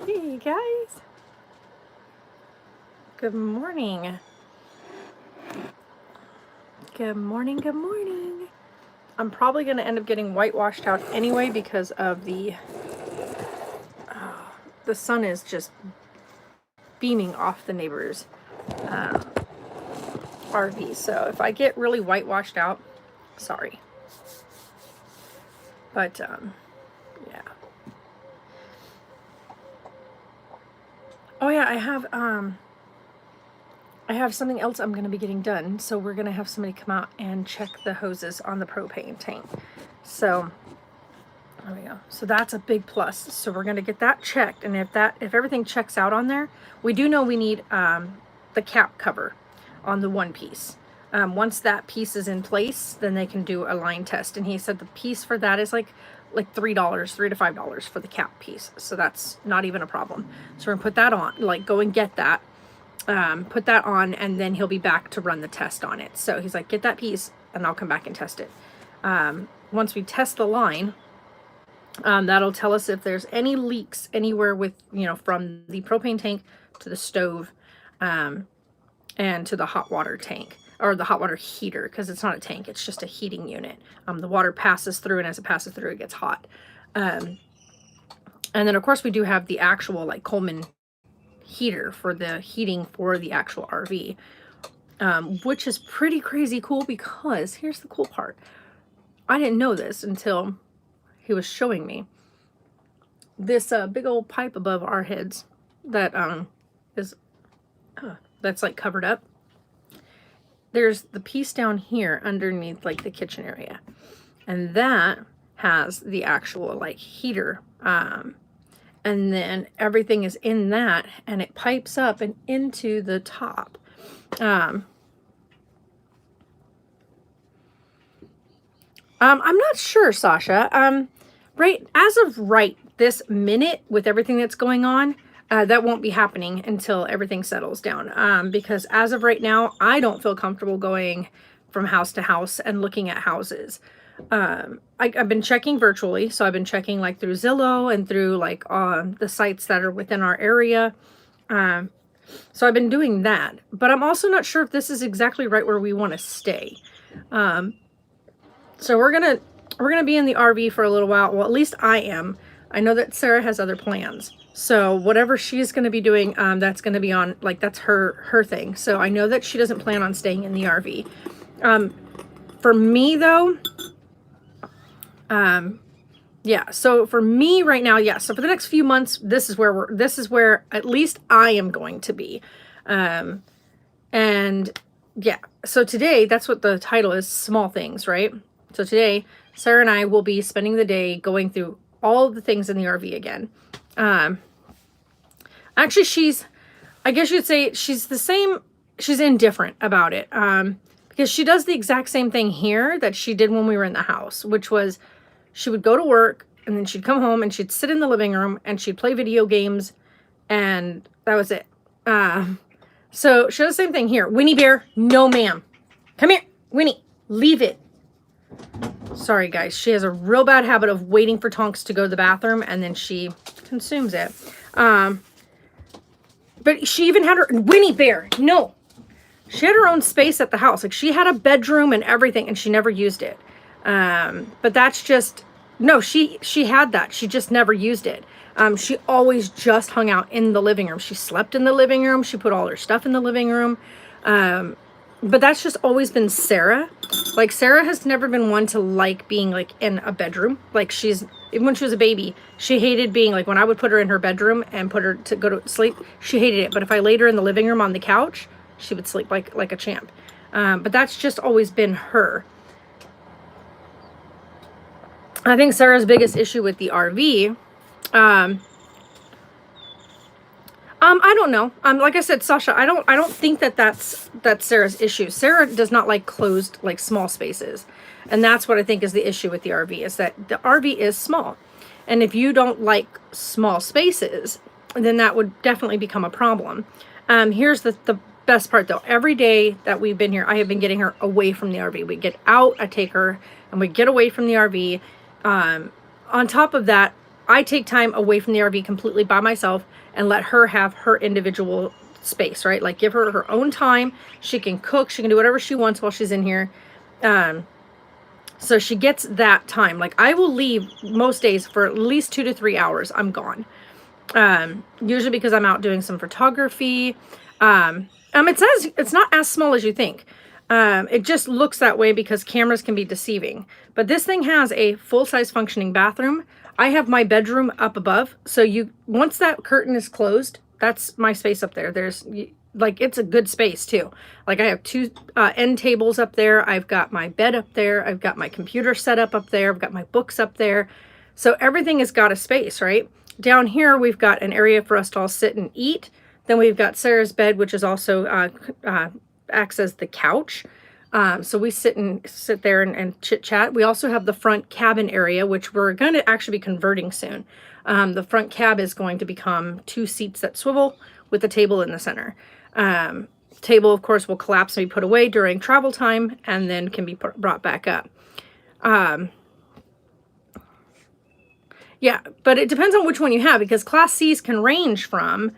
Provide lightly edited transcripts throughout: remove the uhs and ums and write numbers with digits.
Hey guys, good morning. Good morning, good morning. I'm probably going to end up getting whitewashed out anyway because of the sun is just beaming off the neighbor's RV. So if I get really whitewashed out, sorry. But yeah. Oh yeah, I have something else I'm going to be getting done. So we're going to have somebody come out and check the hoses on the propane tank. So there we go. So that's a big plus. So we're going to get that checked. And if everything checks out on there, we do know we need the cap cover on the one piece. Once that piece is in place, then they can do a line test. And he said the piece for that is like $3, $3 to $5 for the cap piece. So that's not even a problem. So we're gonna put that on, like go and get that, put that on, and then he'll be back to run the test on it. So he's like, get that piece and I'll come back and test it. Once we test the line, that'll tell us if there's any leaks anywhere with, from the propane tank to the stove, and to the hot water tank, or the hot water heater, because it's not a tank, it's just a heating unit. The water passes through, and as it passes through, it gets hot. And then of course we do have the actual like Coleman heater for the heating for the actual RV, which is pretty crazy cool, because here's the cool part. I didn't know this until he was showing me this big old pipe above our heads that is that's like covered up. There's the piece down here underneath like the kitchen area, and that has the actual like heater, and then everything is in that, and it pipes up and into the top. I'm not sure, Sasha. Right as of right this minute, with everything that's going on, that won't be happening until everything settles down. Because as of right now, I don't feel comfortable going from house to house and looking at houses. I've been checking virtually, so I've been checking like through Zillow and through like the sites that are within our area. So I've been doing that, but I'm also not sure if this is exactly right where we want to stay. So we're gonna be in the RV for a little while. Well, at least I am. I know that Sarah has other plans. So whatever she's going to be doing, that's going to be on, like, that's her thing. So I know that she doesn't plan on staying in the RV. For me though, yeah. So for me right now, yeah. So for the next few months, this is where at least I am going to be. And yeah. So today, that's what the title is, Small Things, right? So today, Sarah and I will be spending the day going through all of the things in the RV again. Actually, I guess you'd say she's the same, she's indifferent about it. Because she does the exact same thing here that she did when we were in the house, which was she would go to work and then she'd come home and she'd sit in the living room and she'd play video games, and that was it. So she does the same thing here. Winnie Bear, no ma'am. Come here, Winnie, leave it. Sorry guys, she has a real bad habit of waiting for Tonks to go to the bathroom and then she consumes it. But she even had her, Winnie Bear, no. She had her own space at the house. Like, she had a bedroom and everything, and she never used it. But that's just, no, she had that. She just never used it. She always just hung out in the living room. She slept in the living room. She put all her stuff in the living room. But that's just always been Sarah. Like, Sarah has never been one to like being like in a bedroom. Like, even when she was a baby, she hated being like, when I would put her in her bedroom and put her to go to sleep, she hated it. But if I laid her in the living room on the couch, she would sleep like a champ. But that's just always been her. I think Sarah's biggest issue with the RV, I don't know. Like I said, Sasha, I don't think that's Sarah's issue. Sarah does not like closed, like, small spaces. And that's what I think is the issue with the RV, is that the RV is small. And if you don't like small spaces, then that would definitely become a problem. Here's the best part though. Every day that we've been here, I have been getting her away from the RV. We get out, I take her, and we get away from the RV. On top of that, I take time away from the RV completely by myself and let her have her individual space, right? Like give her her own time. She can cook, she can do whatever she wants while she's in here. So she gets that time. Like I will leave most days for at least 2 to 3 hours. I'm gone. Usually because I'm out doing some photography. It says it's not as small as you think. It just looks that way because cameras can be deceiving. But this thing has a full-size functioning bathroom. I have my bedroom up above. So once that curtain is closed, that's my space up there. There's like, it's a good space too. Like I have 2 end tables up there. I've got my bed up there. I've got my computer set up there. I've got my books up there. So everything has got a space, right? Down here, we've got an area for us to all sit and eat. Then we've got Sarah's bed, which is also acts as the couch. So we sit there and chit chat. We also have the front cabin area, which we're going to actually be converting soon. The front cab is going to become 2 seats that swivel with a table in the center. Table, of course, will collapse and be put away during travel time and then can be brought back up. Yeah, but it depends on which one you have because Class C's can range from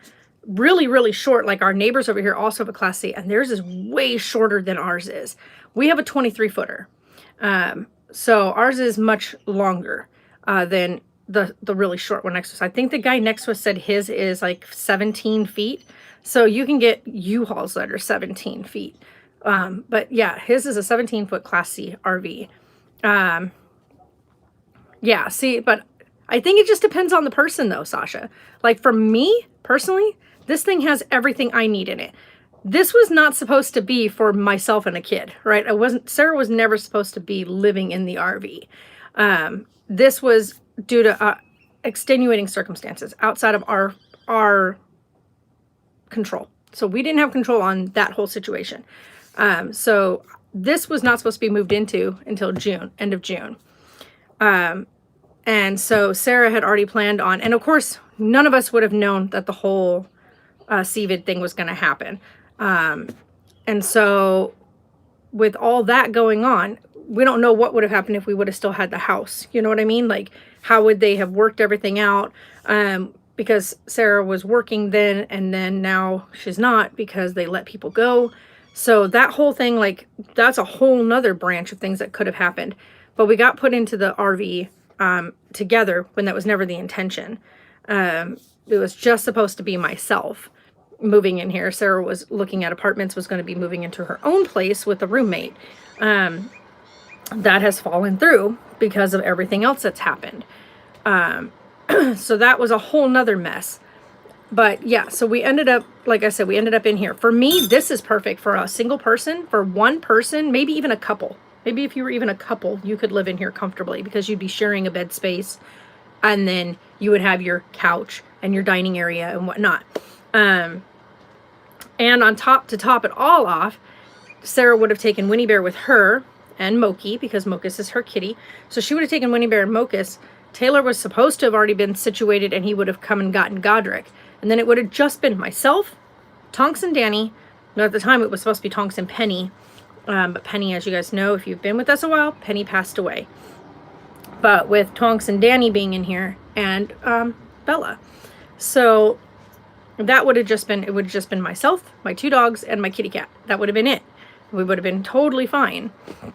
really, really short. Like our neighbors over here also have a Class C and theirs is way shorter than ours is. We have a 23-footer. So ours is much longer than the really short one next to us. I think the guy next to us said his is like 17 feet. So you can get U-Hauls that are 17 feet. But yeah, his is a 17-foot Class C RV. Yeah, see, but I think it just depends on the person though, Sasha. Like for me personally, this thing has everything I need in it. This was not supposed to be for myself and a kid, right? Sarah was never supposed to be living in the RV. This was due to extenuating circumstances outside of our control. So we didn't have control on that whole situation. So this was not supposed to be moved into until June, end of June. And so Sarah had already planned on, and of course, none of us would have known that the whole CVID thing was going to happen. And so with all that going on, we don't know what would have happened if we would have still had the house. You know what I mean? Like, how would they have worked everything out? Because Sarah was working then, and then now she's not because they let people go. So that whole thing, like, that's a whole nother branch of things that could have happened. But we got put into the RV together when that was never the intention. It was just supposed to be myself moving in here. Sarah was looking at apartments, was going to be moving into her own place with a roommate. That has fallen through because of everything else that's happened. So that was a whole nother mess. But yeah, so we ended up, like I said, we ended up in here. For me, this is perfect for a single person, for one person, maybe even a couple. Maybe if you were even a couple, you could live in here comfortably because you'd be sharing a bed space and then you would have your couch and your dining area and whatnot. And on top, to top it all off, Sarah would have taken Winnie Bear with her and Moki because Mokus is her kitty. So she would have taken Winnie Bear and Mokus. Taylor was supposed to have already been situated and he would have come and gotten Godric. And then it would have just been myself, Tonks and Danny. Now, at the time, it was supposed to be Tonks and Penny. But Penny, as you guys know, if you've been with us a while, Penny passed away. But with Tonks and Danny being in here and Bella. So that would have just been, it would have just been myself, my 2 dogs, and my kitty cat. That would have been it. We would have been totally fine.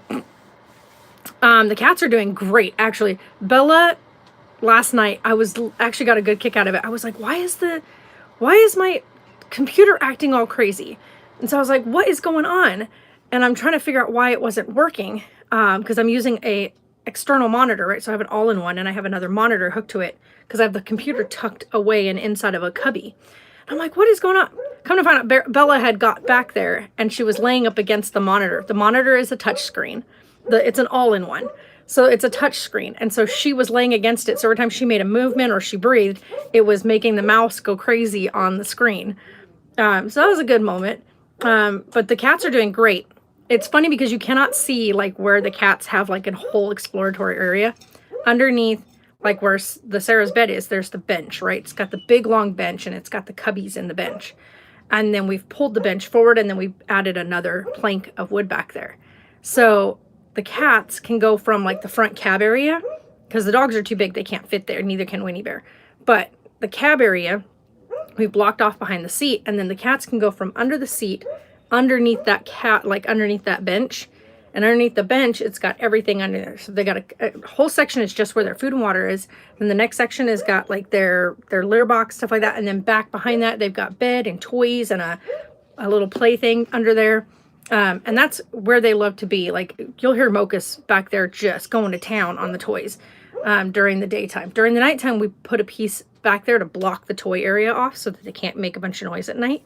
The cats are doing great, actually. Bella, last night, I was actually got a good kick out of it. I was like, why is my computer acting all crazy? And so I was like, what is going on? And I'm trying to figure out why it wasn't working. Because I'm using a external monitor, right? So I have an all-in-one and I have another monitor hooked to it because I have the computer tucked away and inside of a cubby. And I'm like, what is going on? Come to find out, Bella had got back there and she was laying up against the monitor. The monitor is a touch screen. It's an all-in-one. So it's a touch screen. And so she was laying against it. So every time she made a movement or she breathed, it was making the mouse go crazy on the screen. So that was a good moment. But the cats are doing great. It's funny because you cannot see like where the cats have like a whole exploratory area. Underneath, like where the Sarah's bed is, there's the bench, right? It's got the big long bench and it's got the cubbies in the bench. And then we've pulled the bench forward and then we've added another plank of wood back there. So the cats can go from like the front cab area because the dogs are too big. They can't fit there. Neither can Winnie Bear. But the cab area, we've blocked off behind the seat, and then the cats can go from under the seat, underneath that cat, like underneath that bench. And underneath the bench, it's got everything under there. So they got a whole section is just where their food and water is. And the next section has got like their litter box, stuff like that. And then back behind that, they've got bed and toys and a little plaything under there. And that's where they love to be. Like, you'll hear Mocus back there just going to town on the toys during the daytime. During the nighttime, we put a piece back there to block the toy area off so that they can't make a bunch of noise at night.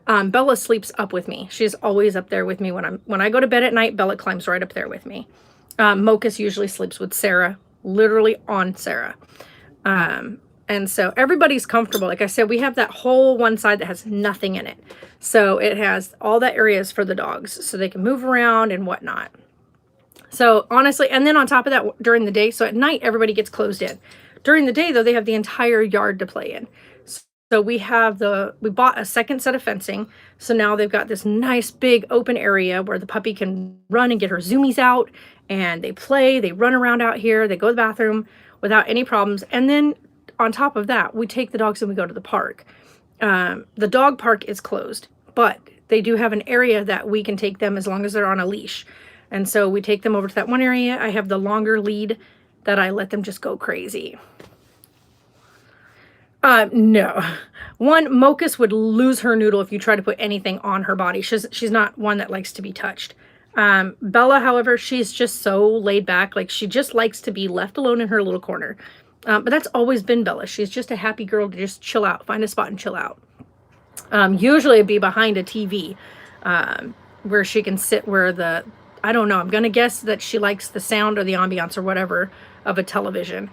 Bella sleeps up with me. She's always up there with me. When I go to bed at night, Bella climbs right up there with me. Mocus usually sleeps with Sarah, literally on Sarah. And so everybody's comfortable. Like I said, we have that whole one side that has nothing in it. So it has all that areas for the dogs so they can move around and whatnot. So honestly, and then on top of that, during the day, so at night, everybody gets closed in. During the day, though, they have the entire yard to play in. So we bought a second set of fencing. So now they've got this nice big open area where the puppy can run and get her zoomies out, and they play, they run around out here, they go to the bathroom without any problems. And then on top of that, we take the dogs and we go to the park. The dog park is closed, but they do have an area that we can take them as long as they're on a leash. And so we take them over to that one area. I have the longer lead that I let them just go crazy. No. One, Mocus would lose her noodle if you try to put anything on her body. She's not one that likes to be touched. Bella, however, she's just so laid back. Like, she just likes to be left alone in her little corner. But that's always been Bella. She's just a happy girl to just chill out, find a spot and chill out. Usually it'd be behind a TV, where she can sit where I don't know, I'm going to guess that she likes the sound or the ambiance or whatever of a television.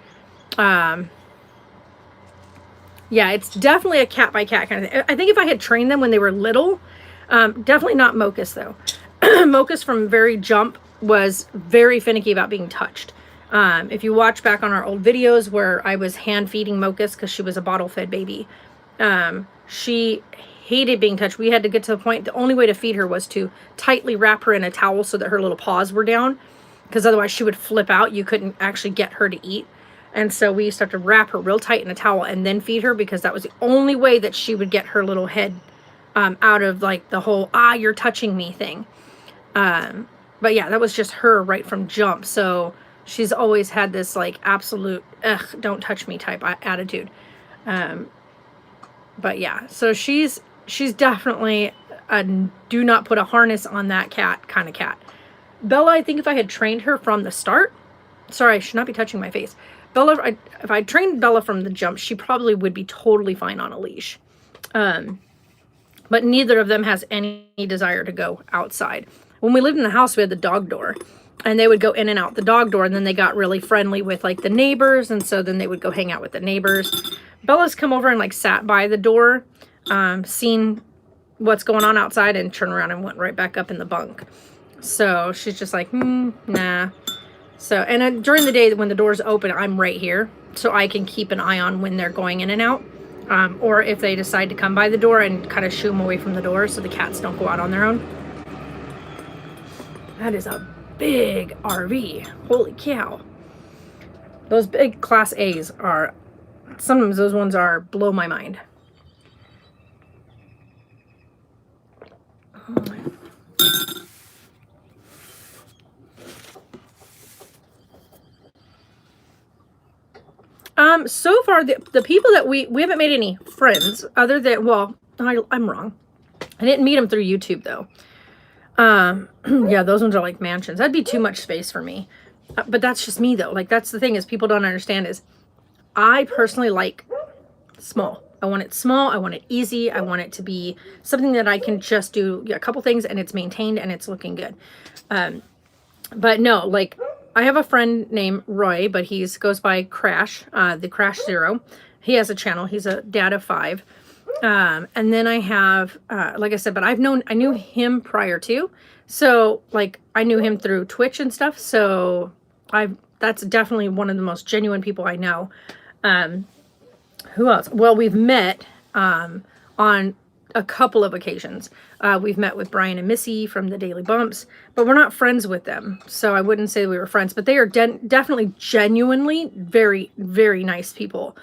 Yeah, it's definitely a cat by cat kind of thing. I think if I had trained them when they were little, definitely not Mocus though. Mocus from very jump was very finicky about being touched. If you watch back on our old videos where I was hand feeding Mocus because she was a bottle fed baby, she hated being touched. We had to get to the point, the only way to feed her was to tightly wrap her in a towel so that her little paws were down, because otherwise she would flip out. You couldn't actually get her to eat. And so we used to have to wrap her real tight in a towel and then feed her, because that was the only way that she would get her little head out of like the whole, you're touching me thing. But yeah, that was just her right from jump. So she's always had this like absolute, don't touch me type attitude. But yeah, so she's definitely a do not put a harness on that cat kind of cat. Bella, I think if I had trained her from the start, sorry, I should not be touching my face. Bella, if I trained Bella from the jump, she probably would be totally fine on a leash. But neither of them has any desire to go outside. When we lived in the house, we had the dog door, and they would go in and out the dog door, and then they got really friendly with like the neighbors, and so then they would go hang out with the neighbors. Bella's come over and like sat by the door, seen what's going on outside, and turned around and went right back up in the bunk. So she's just like, nah. So, and during the day when the door's open, I'm right here, so I can keep an eye on when they're going in and out. Or if they decide to come by the door, and kind of shoo them away from the door so the cats don't go out on their own. That is a big RV. Holy cow. Those big Class A's are, sometimes those ones are blow my mind. So far, the people that we haven't made any friends other than, well, I'm wrong. I didn't meet them through YouTube though. Yeah, those ones are like mansions. That'd be too much space for me. But that's just me though. Like, that's the thing is people don't understand is I personally like small. I want it small. I want it easy. I want it to be something that I can just do a couple things and it's maintained and it's looking good. But no, like, I have a friend named Roy, but he goes by Crash, the Crash Zero. He has a channel. He's a dad of 5. And then I have, like I said, but I knew him prior to. So like I knew him through Twitch and stuff. So that's definitely one of the most genuine people I know. Who else? Well, we've met, on a couple of occasions. We've met with Brian and Missy from the Daily Bumps, but we're not friends with them. So I wouldn't say we were friends, but they are definitely genuinely very, very nice people.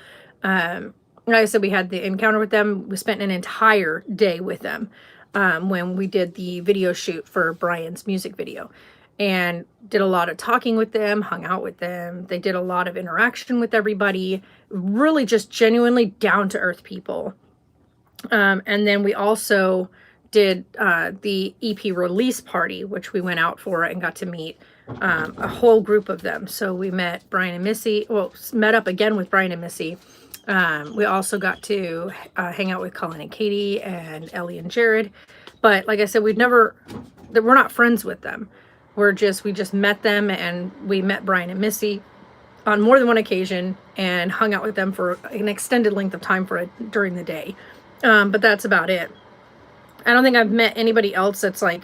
Like I said, we had the encounter with them. We spent an entire day with them when we did the video shoot for Brian's music video, and did a lot of talking with them, hung out with them. They did a lot of interaction with everybody, really just genuinely down-to-earth people. And then we also did the EP release party, which we went out for and got to meet a whole group of them. So we met Brian and Missy, well, met up again with Brian and Missy. We also got to hang out with Colin and Katie and Ellie and Jared. But like I said, we're not friends with them. We just met them, and we met Brian and Missy on more than one occasion and hung out with them for an extended length of time during the day. But that's about it. I don't think I've met anybody else that's like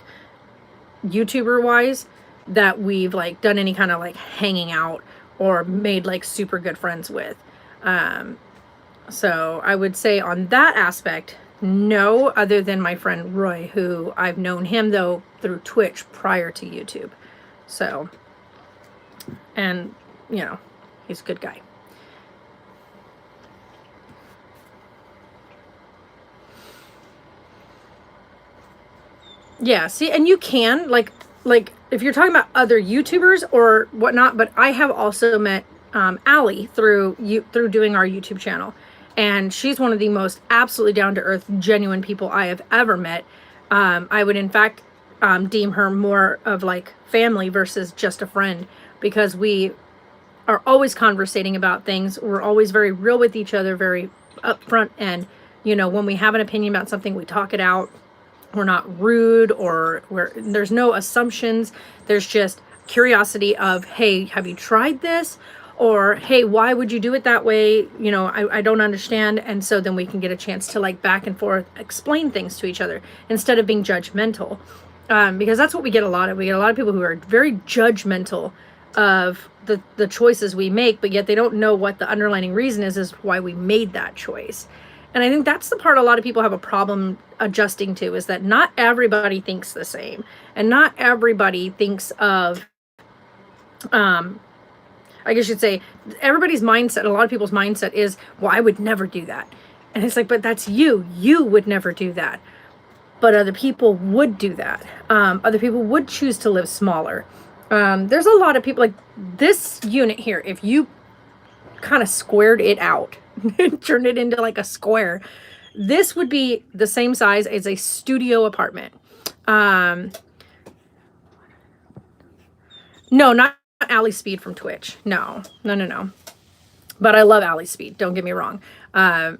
YouTuber wise that we've like done any kind of like hanging out or made like super good friends with. So I would say on that aspect, no, other than my friend Roy, who I've known him though through Twitch prior to YouTube. So, and you know, he's a good guy. Yeah, see, and you can like if you're talking about other YouTubers or whatnot, but I have also met Allie through doing our YouTube channel, and she's one of the most absolutely down-to-earth, genuine people I have ever met. I would in fact deem her more of like family versus just a friend, because we are always conversating about things. We're always very real with each other, very upfront, and you know, when we have an opinion about something, we talk it out. We're not rude, or there's no assumptions. There's just curiosity of, hey, have you tried this? Or, hey, why would you do it that way? You know, I don't understand. And so then we can get a chance to like back and forth, explain things to each other instead of being judgmental. Because that's what we get a lot of. We get a lot of people who are very judgmental of the choices we make, but yet they don't know what the underlying reason is why we made that choice. And I think that's the part a lot of people have a problem adjusting to, is that not everybody thinks the same. And not everybody thinks of, I guess you'd say, everybody's mindset, a lot of people's mindset is, well, I would never do that. And it's like, but that's you. You would never do that. But other people would do that. Other people would choose to live smaller. There's a lot of people, like this unit here, if you kind of squared it out, turn it into like a square, this would be the same size as a studio apartment. No, not Allie Speed from Twitch. No. But I love Allie Speed, don't get me wrong.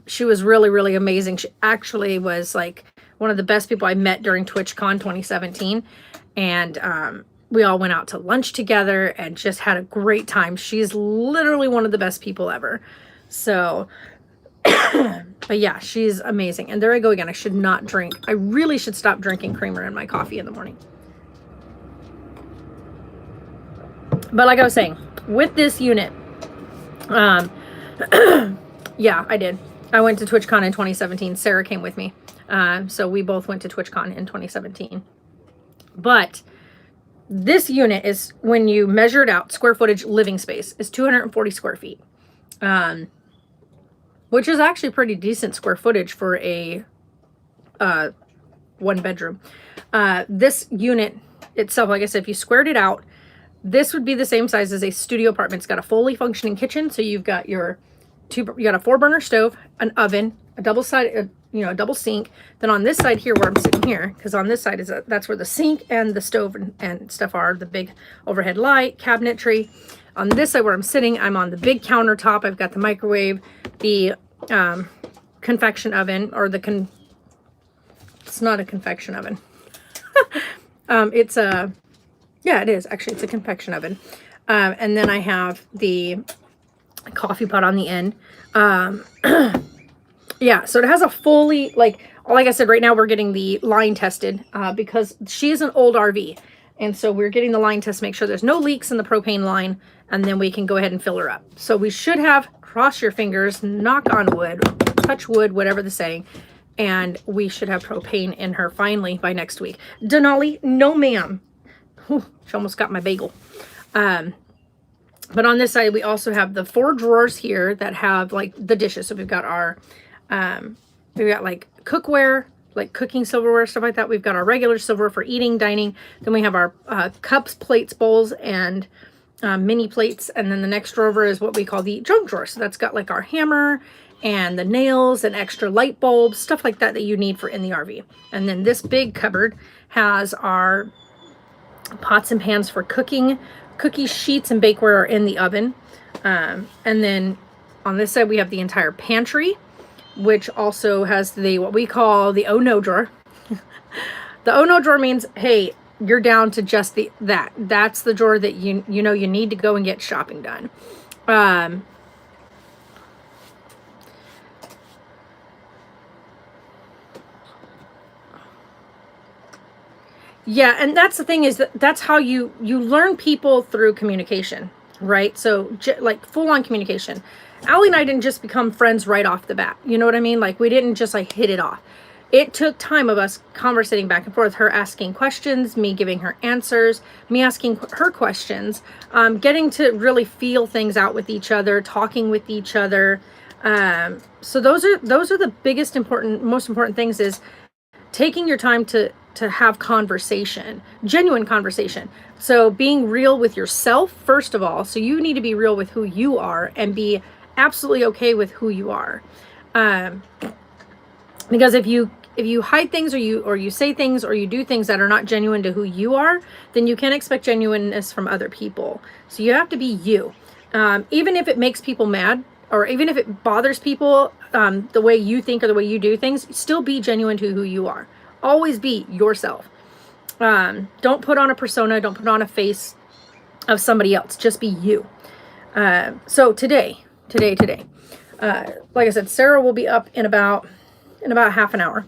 She was really, really amazing. She actually was like one of the best people I met during TwitchCon 2017. And we all went out to lunch together and just had a great time. She's literally one of the best people ever. So, but yeah, she's amazing. And there I go again. I should not drink. I really should stop drinking creamer in my coffee in the morning. But like I was saying, with this unit, yeah, I did. I went to TwitchCon in 2017. Sarah came with me. So we both went to TwitchCon in 2017. But this unit is, when you measure it out, square footage, living space, is 240 square feet. Which is actually pretty decent square footage for a one bedroom. This unit itself, like I said, if you squared it out, this would be the same size as a studio apartment. It's got a fully functioning kitchen. So you've got you got a 4-burner stove, an oven, a double sink. Then on this side here, where I'm sitting here, because on this side that's where the sink and the stove and stuff are, the big overhead light, cabinetry. On this side where I'm sitting, I'm on the big countertop. I've got the microwave, the convection oven, or it's not a convection oven. Yeah, it is. Actually, it's a convection oven. And then I have the coffee pot on the end. Yeah, so it has a fully, like I said, right now we're getting the line tested because she is an old RV. And so we're getting the line test to make sure there's no leaks in the propane line, and then we can go ahead and fill her up. So we should have, cross your fingers, knock on wood, touch wood, whatever the saying, and we should have propane in her finally by next week. Denali, no ma'am. Whew, she almost got my bagel. But on this side, we also have the 4 drawers here that have like the dishes. So we've got our, we've got like cookware, like cooking silverware, stuff like that. We've got our regular silverware for eating, dining. Then we have our cups, plates, bowls, and mini plates. And then the next drawer over is what we call the junk drawer. So that's got like our hammer and the nails and extra light bulbs, stuff like that that you need for in the RV. And then this big cupboard has our pots and pans for cooking. Cookie sheets and bakeware are in the oven. And then on this side, we have the entire pantry, which also has the, what we call the oh no drawer. The oh no drawer means, hey, you're down to just that's the drawer that you know you need to go and get shopping done. Yeah, and that's the thing, is that's how you learn people, through communication, right? So like full-on communication. Allie and I didn't just become friends right off the bat. You know what I mean? Like we didn't just like hit it off. It took time of us conversating back and forth, her asking questions, me giving her answers, me asking her questions, getting to really feel things out with each other, talking with each other. So those are the most important things, is taking your time to have conversation, genuine conversation. So being real with yourself, first of all. So you need to be real with who you are and be absolutely okay with who you are. Because if you hide things, or you say things, or you do things that are not genuine to who you are, then you can't expect genuineness from other people. So you have to be you. Even if it makes people mad, or even if it bothers people, the way you think or the way you do things, still be genuine to who you are. Always be yourself. Don't put on a persona. Don't put on a face of somebody else. Just be you. So today, like I said, Sarah will be up in about half an hour.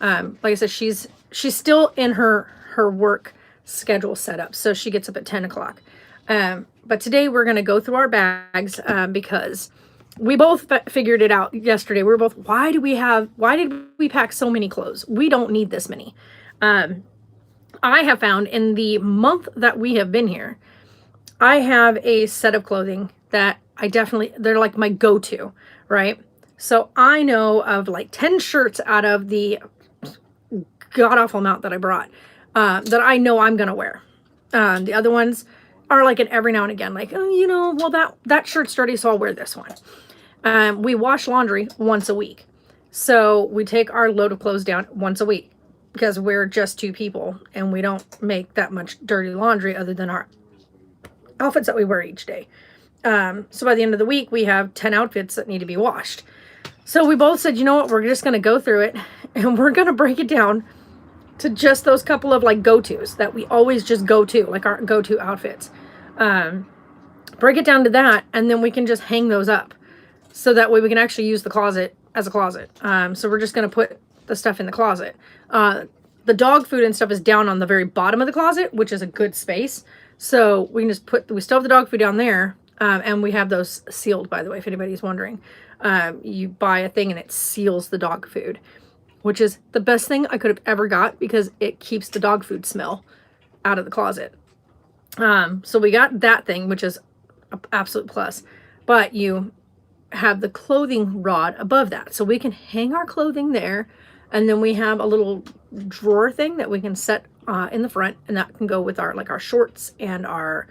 Like I said, she's still in her work schedule set up. So she gets up at 10 o'clock. But today we're going to go through our bags, because we both figured it out yesterday. We were both, why did we pack so many clothes? We don't need this many. I have found in the month that we have been here, I have a set of clothing that they're like my go-to, right? So I know of like 10 shirts out of the god-awful amount that I brought, that I know I'm going to wear. The other ones are like an every now and again, like, oh, well, that shirt's dirty, so I'll wear this one. We wash laundry once a week. So we take our load of clothes down once a week, because we're just 2 people and we don't make that much dirty laundry other than our outfits that we wear each day. So by the end of the week, we have 10 outfits that need to be washed. So we both said, you know what, we're just going to go through it and we're going to break it down to just those couple of like go-tos that we always just go to, like our go-to outfits. Break it down to that, and then we can just hang those up. So that way we can actually use the closet as a closet. So we're just going to put the stuff in the closet. The dog food and stuff is down on the very bottom of the closet, which is a good space. So we can just we still have the dog food down there. And we have those sealed, by the way, if anybody's wondering. You buy a thing and it seals the dog food, which is the best thing I could have ever got, because it keeps the dog food smell out of the closet. So we got that thing, which is an absolute plus. But you have the clothing rod above that, so we can hang our clothing there, and then we have a little drawer thing that we can set in the front, and that can go with our shorts and our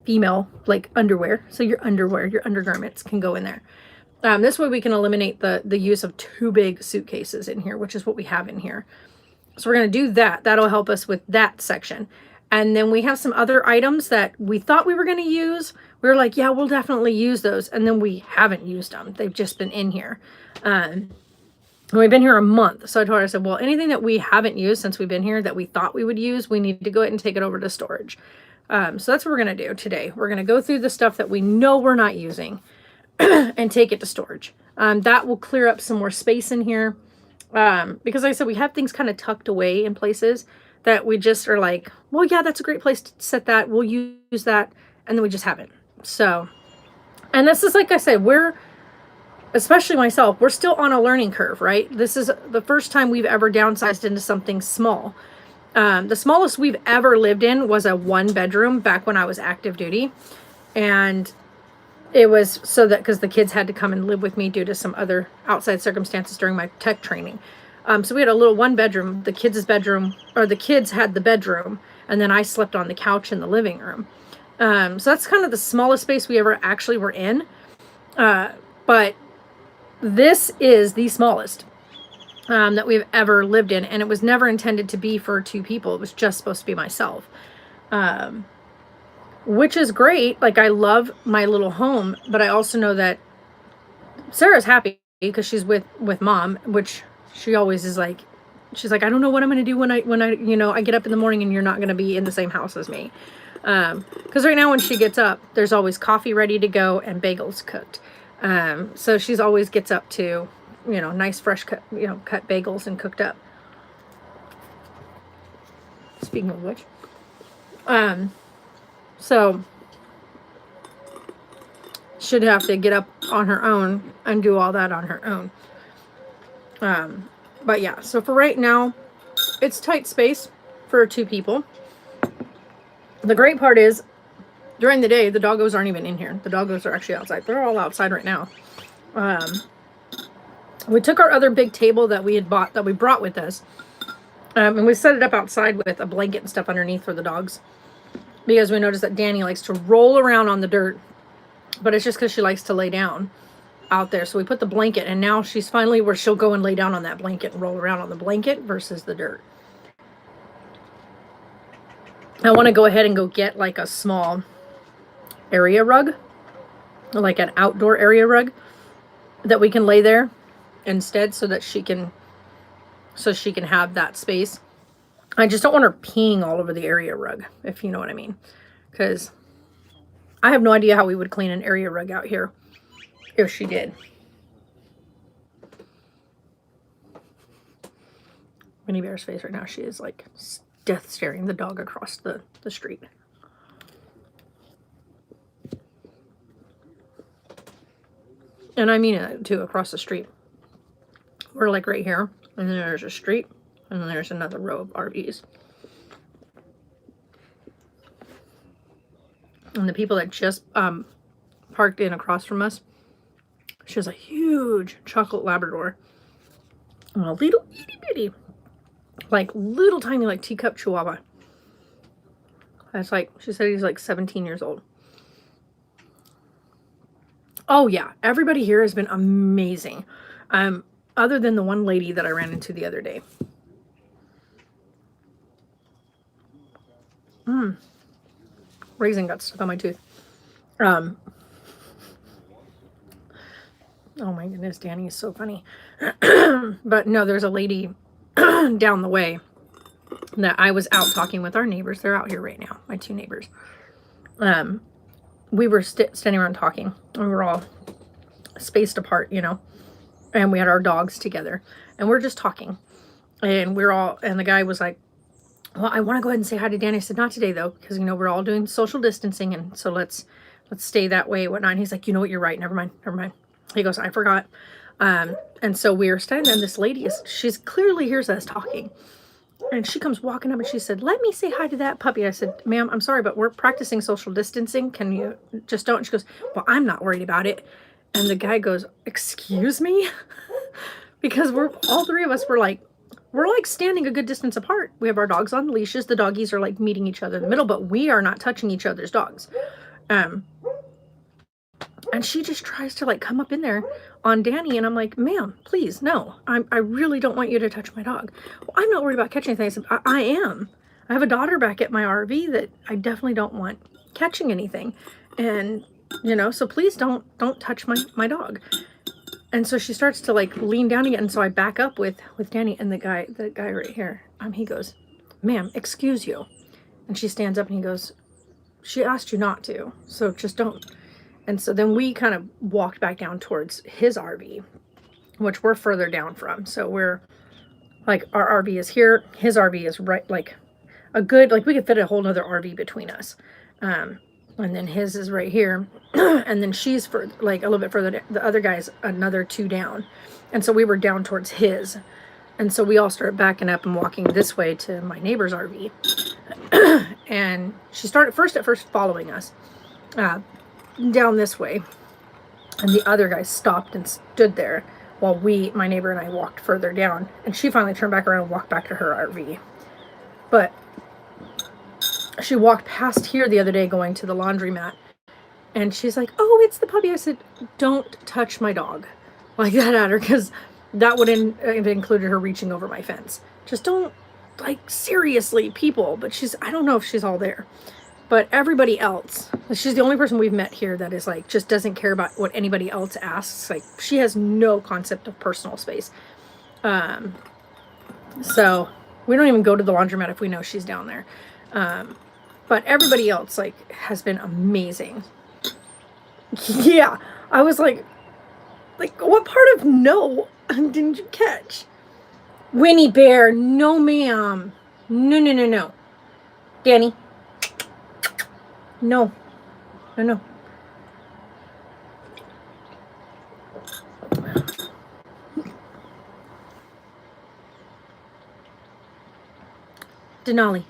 female like underwear. So your undergarments can go in there. This way we can eliminate the use of 2 big suitcases in here, which is what we have in here. So we're going to do that. That'll help us with that section. And then we have some other items that we thought we were going to use. We were like, yeah, we'll definitely use those. And then we haven't used them. They've just been in here. We've been here a month. So I told her, I said, well, anything that we haven't used since we've been here that we thought we would use, we need to go ahead and take it over to storage. So that's what we're going to do today. We're going to go through the stuff that we know we're not using and take it to storage. That will clear up some more space in here. Because like I said, we have things kind of tucked away in places that we just are like, well, yeah, that's a great place to set that. We'll use that. And then we just haven't. So, and this is, like I said, especially myself, we're still on a learning curve, right? This is the first time we've ever downsized into something small. The smallest we've ever lived in was a 1 bedroom back when I was active duty. And it was so that because the kids had to come and live with me due to some other outside circumstances during my tech training. So we had a little 1 bedroom, the kids' bedroom, or the kids had the bedroom, and then I slept on the couch in the living room. So that's kind of the smallest space we ever actually were in. But this is the smallest that we've ever lived in, and it was never intended to be for 2 people. It was just supposed to be myself, which is great. Like, I love my little home, but I also know that Sarah's happy because she's with mom, which she always is like. She's like, I don't know what I'm going to do when I I get up in the morning and you're not going to be in the same house as me. Because right now when she gets up, there's always coffee ready to go and bagels cooked. So she's always gets up to, nice fresh cut, cut bagels and cooked up. Speaking of which, so should have to get up on her own and do all that on her own. But yeah, so for right now, it's tight space for 2 people. The great part is, during the day, the doggos aren't even in here. The doggos are actually outside. They're all outside right now. We took our other big table that we brought with us, and we set it up outside with a blanket and stuff underneath for the dogs, because we noticed that Danny likes to roll around on the dirt, but it's just because she likes to lay down out there. So we put the blanket, and now she's finally where she'll go and lay down on that blanket and roll around on the blanket versus the dirt. I want to go ahead and go get like a small area rug, like an outdoor area rug that we can lay there instead, so that she can have that space. I just don't want her peeing all over the area rug, if you know what I mean, because I have no idea how we would clean an area rug out here if she did. Minnie Bear's face right now, she is like death staring the dog across the street. And I mean it too, across the street. We're like right here, and then there's a street, and then there's another row of RVs. And the people that just parked in across from us, she has a huge chocolate Labrador, and a little itty bitty, like little tiny, like teacup Chihuahua. That's like, she said he's like 17 years old. Oh yeah, everybody here has been amazing. Other than the one lady that I ran into the other day. Raisin got stuck on my tooth. Oh my goodness, Danny is so funny. But no, there's a lady down the way that I was out talking with our neighbors. They're out here right now, my 2 neighbors. We were standing around talking. We were all spaced apart, and we had our dogs together, and we're just talking, and and the guy was like, well, I want to go ahead and say hi to Danny. I said, not today though, because we're all doing social distancing, and so let's stay that way, whatnot. And he's like, you know what, you're right, never mind. He goes, I forgot. And so we were standing there, and this lady she's clearly hears us talking, and she comes walking up, and she said, let me say hi to that puppy. I said, ma'am, I'm sorry, but we're practicing social distancing. Can you just don't? And she goes, well, I'm not worried about it. And the guy goes, excuse me? Because all 3 of us were like standing a good distance apart. We have our dogs on leashes. The doggies are like meeting each other in the middle, but we are not touching each other's dogs. And she just tries to like come up in there on Danny, and I'm like, ma'am, please, no. I really don't want you to touch my dog. Well, I'm not worried about catching anything. I said, I am. I have a daughter back at my RV that I definitely don't want catching anything. And so please don't touch my dog. And so she starts to like lean down again. And so I back up with Danny, and the guy right here, he goes, ma'am, excuse you. And she stands up, and he goes, she asked you not to, so just don't. And so then we kind of walked back down towards his RV, which we're further down from. So we're like, our RV is here. His RV is right, like a good, like we could fit a whole nother RV between us. and then his is right here. And then she's for like a little bit further. The other guy's another 2 down. And so we were down towards his. And so we all started backing up and walking this way to my neighbor's RV. And she started at first following us down this way. And the other guy stopped and stood there while my neighbor and I walked further down. And she finally turned back around and walked back to her RV. But she walked past here the other day going to the laundromat. And she's like, oh, it's the puppy. I said, don't touch my dog like that at her, because that would have included her reaching over my fence. Just don't, like, seriously, people. But I don't know if she's all there. But everybody else, she's the only person we've met here that is like, just doesn't care about what anybody else asks. Like, she has no concept of personal space. So we don't even go to the laundromat if we know she's down there. But everybody else, like, has been amazing. Yeah, I was like, what part of no didn't you catch? Winnie Bear, no ma'am. No. Danny. No. Denali.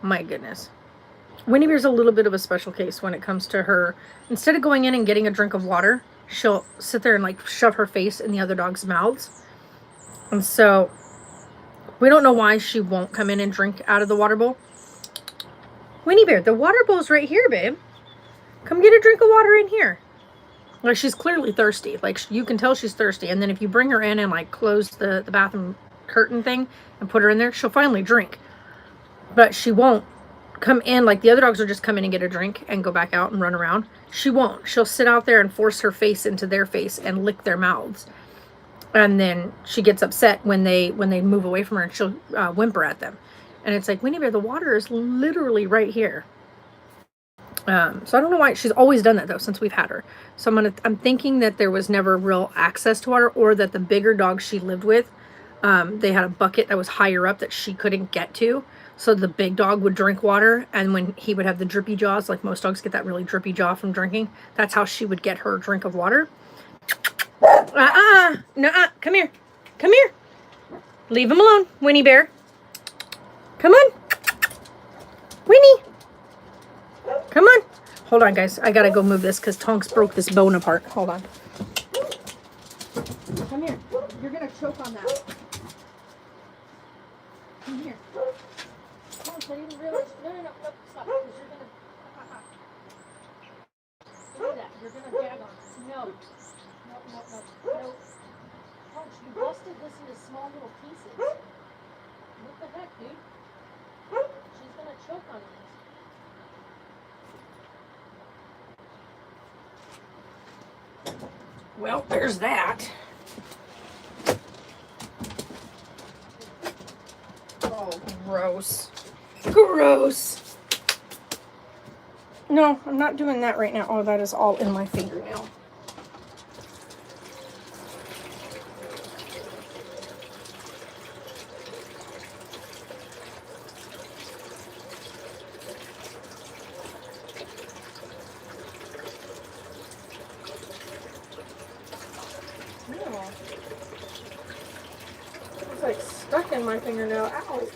My goodness. Winnie Bear's a little bit of a special case when it comes to her. Instead of going in and getting a drink of water, she'll sit there and like shove her face in the other dog's mouths. And so we don't know why she won't come in and drink out of the water bowl. Winnie Bear, the water bowl's right here, babe. Come get a drink of water in here. Like, she's clearly thirsty. Like, you can tell she's thirsty. And then if you bring her in and like close the bathroom curtain thing and put her in there, she'll finally drink. But she won't come in. Like, the other dogs will just come in and get a drink and go back out and run around. She won't. She'll sit out there and force her face into their face and lick their mouths. And then she gets upset when they move away from her, and she'll whimper at them. And it's like, Winnie Bear, the water is literally right here. So I don't know why. She's always done that, though, since we've had her. So I'm thinking that there was never real access to water, or that the bigger dogs she lived with, they had a bucket that was higher up that she couldn't get to. So the big dog would drink water, and when he would have the drippy jaws, like most dogs get that really drippy jaw from drinking, that's how she would get her drink of water. No, come here. Leave him alone, Winnie Bear. Come on. Winnie. Come on. Hold on, guys. I gotta go move this because Tonks broke this bone apart. Hold on. Come here. You're gonna choke on that. Come here. Tonks, I didn't realize. No, stop. Because you're gonna. Do that. You're gonna gag on this. No. Tonks, you busted this into small little pieces. What the heck, dude? She's gonna choke on this. Well, there's that. Oh, gross. Gross. No, I'm not doing that right now. Oh, that is all in my fingernail. It's like stuck in my fingernail. Ouch.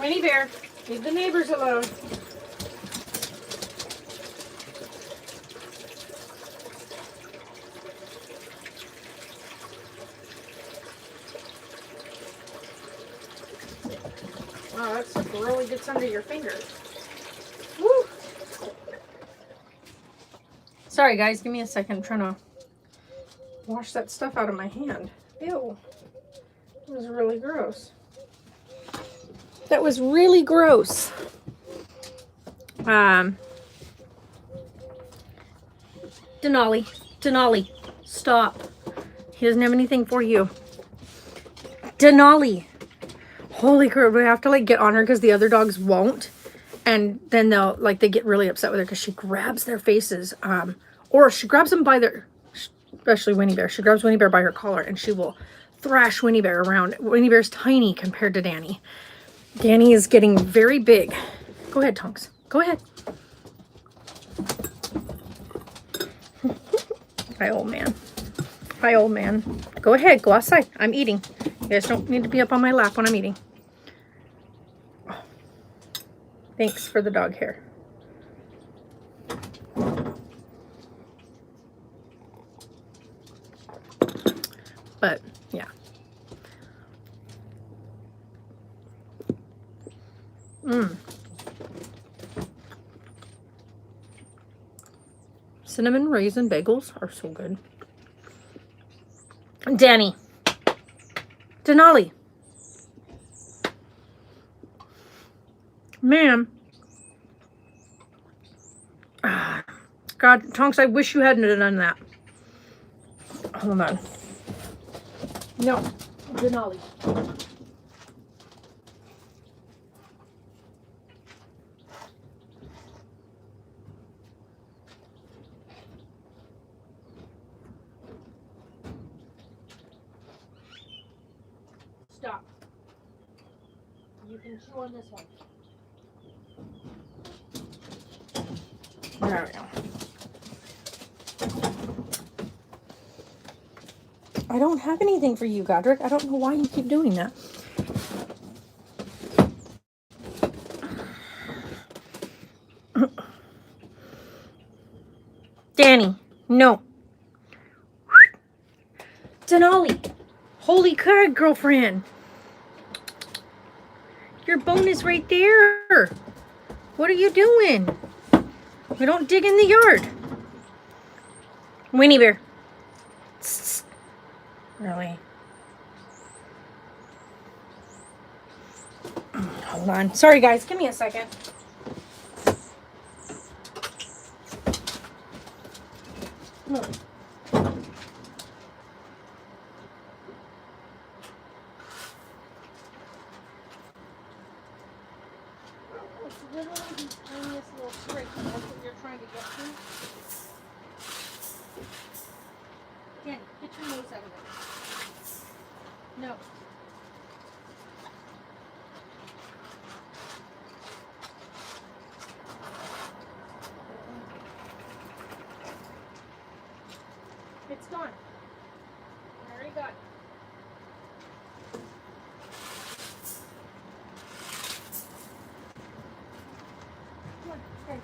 Winnie Bear, leave the neighbors alone. Wow, that stuff really gets under your fingers. Woo! Sorry, guys. Give me a second. I'm trying to wash that stuff out of my hand. Ew. It was really gross. That was really gross. Denali, stop. He doesn't have anything for you. Denali. Holy crap, we have to like get on her because the other dogs won't. And then they'll like, they get really upset with her because she grabs their faces. Or she grabs them by their, especially Winnie Bear. She grabs Winnie Bear by her collar and she will thrash Winnie Bear around. Winnie Bear's tiny compared to Danny. Danny is getting very big. Go ahead, Tonks. Go ahead. Hi, old man. Hi, old man. Go ahead. Go outside. I'm eating. You guys don't need to be up on my lap when I'm eating. Oh. Thanks for the dog hair. But, yeah. Cinnamon raisin bagels are so good. Danny. Denali. Ma'am. God, Tonks, I wish you hadn't done that. Hold on. No. Denali. Stop. You can chew on this one. There we go. I don't have anything for you, Godric. I don't know why you keep doing that. Danny, no. Denali. Holy crap, girlfriend. Your bone is right there. What are you doing? We don't dig in the yard. Winnie Bear. Really? Hold on. Sorry, guys. Give me a second. No. It's literally the tiniest little trick. That's what you're trying to get to. Again, get your nose out of it. No. It's gone. I already got it. Come on, guys.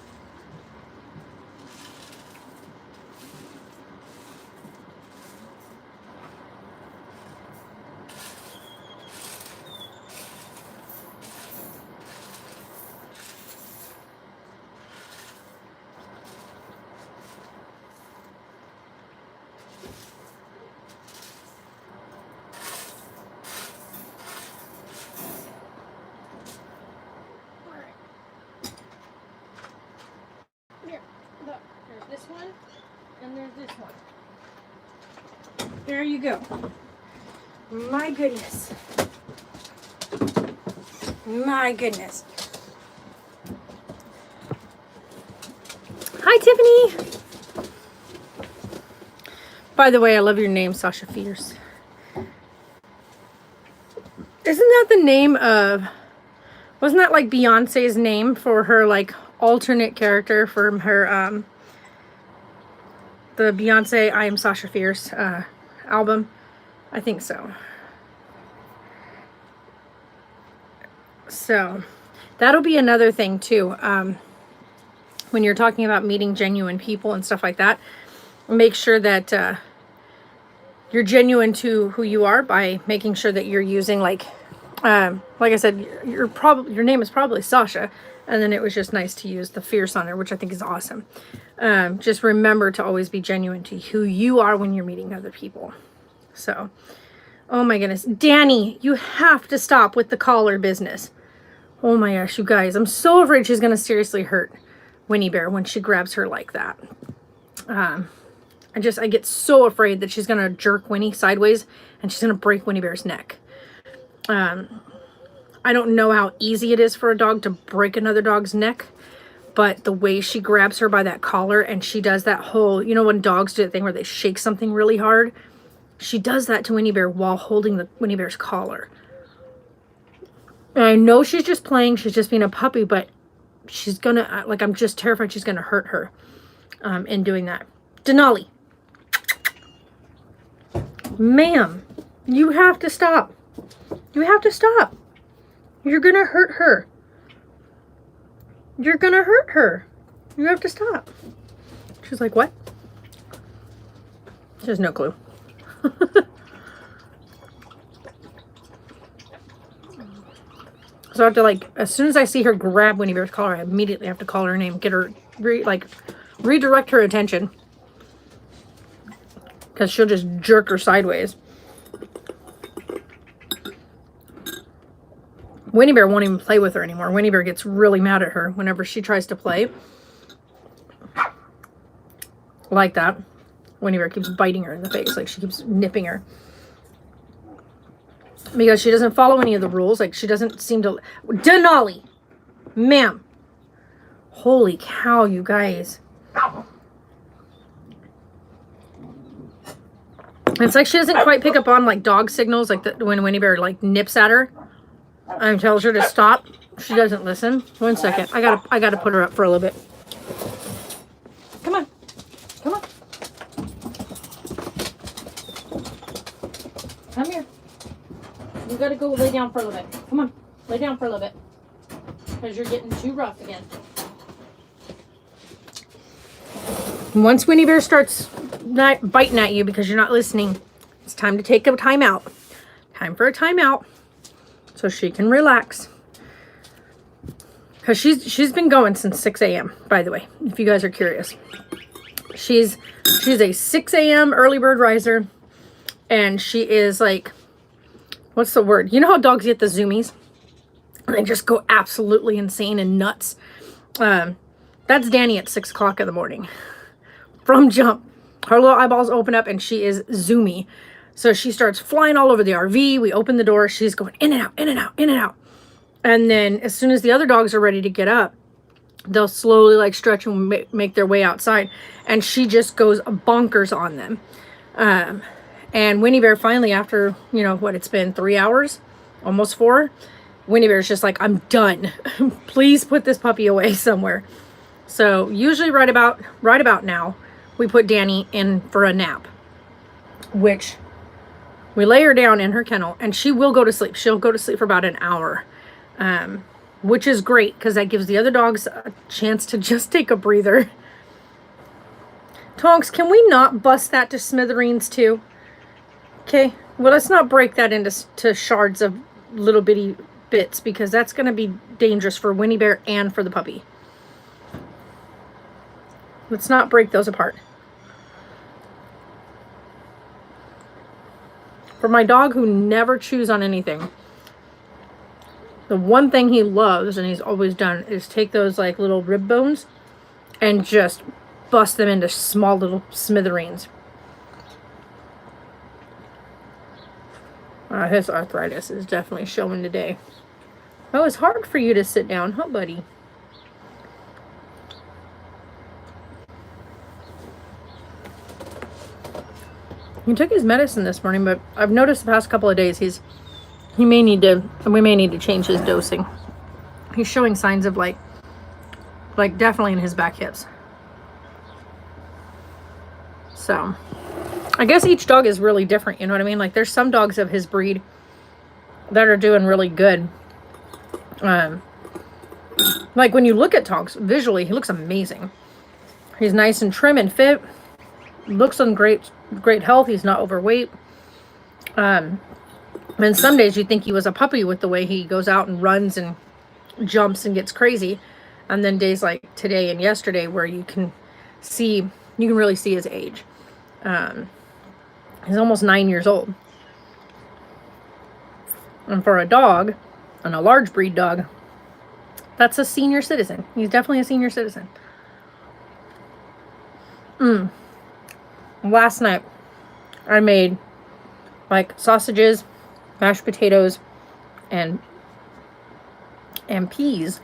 Here, look, there's this one, and there's this one. There you go. My goodness. My goodness. Hi, Tiffany. By the way, I love your name, Sasha Fierce. Isn't that the name of... Wasn't that like Beyonce's name for her like alternate character from her the Beyonce I Am Sasha Fierce album? I think so. So that'll be another thing too. When you're talking about meeting genuine people and stuff like that, make sure that you're genuine to who you are by making sure that you're using like I said, your name is probably Sasha, and then it was just nice to use the fierce on her, which I think is awesome. Just remember to always be genuine to who you are when you're meeting other people. So, oh my goodness. Danny, you have to stop with the collar business. Oh my gosh, you guys. I'm so afraid she's going to seriously hurt Winnie Bear when she grabs her like that. I get so afraid that she's going to jerk Winnie sideways and she's going to break Winnie Bear's neck. I don't know how easy it is for a dog to break another dog's neck, but the way she grabs her by that collar and she does that whole, you know, when dogs do that thing where they shake something really hard, she does that to Winnie Bear while holding the Winnie Bear's collar. And I know she's just playing, she's just being a puppy, but she's gonna, like, I'm just terrified she's gonna hurt her in doing that. Denali. Ma'am, you have to stop. You have to stop. You're gonna hurt her. You're gonna hurt her. You have to stop. She's like, what? She has no clue. So I have to, like, as soon as I see her grab Winnie Bear's collar, I immediately have to call her name, get her, redirect her attention. Because she'll just jerk her sideways. Winnie Bear won't even play with her anymore. Winnie Bear gets really mad at her whenever she tries to play. Like that. Winnie Bear keeps biting her in the face. Like, she keeps nipping her. Because she doesn't follow any of the rules. Like, she doesn't seem to... Denali! Ma'am. Holy cow, you guys. It's like she doesn't quite pick up on, like, dog signals. Like, when Winnie Bear, like, nips at her and tells her to stop. She doesn't listen. 1 second. I gotta put her up for a little bit. Come on. Come on. Come here. You gotta go lay down for a little bit. Come on. Lay down for a little bit. Because you're getting too rough again. Once Winnie Bear starts not biting at you because you're not listening, it's time to take a time out. Time for a timeout so she can relax. Because she's been going since 6 a.m., by the way, if you guys are curious. She's a 6 a.m. early bird riser, and she is like, what's the word? You know how dogs get the zoomies? And they just go absolutely insane and nuts. That's Danny at 6 o'clock in the morning. From jump. Her little eyeballs open up and she is zoomy. So she starts flying all over the RV. We open the door. She's going in and out, in and out, in and out. And then as soon as the other dogs are ready to get up, they'll slowly, like, stretch and make their way outside. And she just goes bonkers on them. And Winnie Bear finally, after, you know, what, it's been 3 hours? Almost 4? Winnie Bear's just like, I'm done. Please put this puppy away somewhere. So usually right about now, we put Danny in for a nap, which we lay her down in her kennel and she will go to sleep. She'll go to sleep for about an hour, which is great because that gives the other dogs a chance to just take a breather. Tonks, can we not bust that to smithereens too? Okay, well, let's not break that into shards of little bitty bits because that's going to be dangerous for Winnie Bear and for the puppy. Let's not break those apart. For my dog who never chews on anything, the one thing he loves, and he's always done, is take those, like, little rib bones and just bust them into small little smithereens. His arthritis is definitely showing today. Oh, it's hard for you to sit down, huh, buddy? He took his medicine this morning, but I've noticed the past couple of days we may need to change his dosing. He's showing signs of like definitely in his back hips. So, I guess each dog is really different, you know what I mean? Like, there's some dogs of his breed that are doing really good. Like, when you look at Tonks, visually, he looks amazing. He's nice and trim and fit. Looks in great health. He's not overweight. And some days you think he was a puppy with the way he goes out and runs and jumps and gets crazy. And then days like today and yesterday where you can really see his age. He's almost 9 years old. And for a dog, and a large breed dog, that's a senior citizen. He's definitely a senior citizen. last night I made like sausages, mashed potatoes, and peas.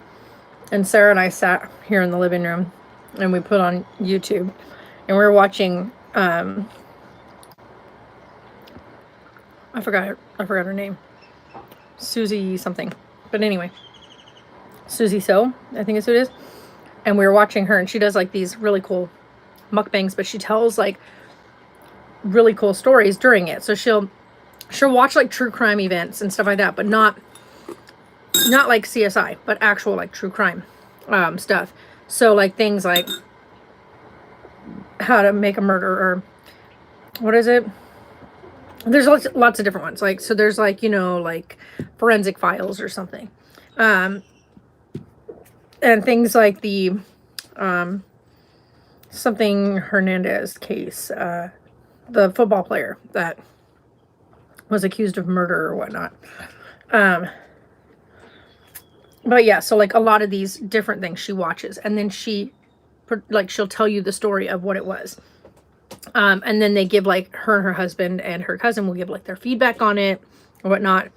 And Sarah and I sat here in the living room and we put on YouTube and we were watching I forgot her name. Susie something. But anyway, Susie So, I think is who it is. And we were watching her and she does like these really cool mukbangs, but she tells like really cool stories during it. So she'll watch like true crime events and stuff like that, but not like CSI, but actual like true crime stuff. So like things like how to make a murder, or what is it? There's lots of different ones. Like, so there's like, you know, like Forensic Files or something. And things like the something Hernandez case, the football player that was accused of murder or whatnot. But yeah, so like a lot of these different things she watches, and then she'll tell you the story of what it was. And then they give like her and her husband and her cousin will give like their feedback on it or whatnot. A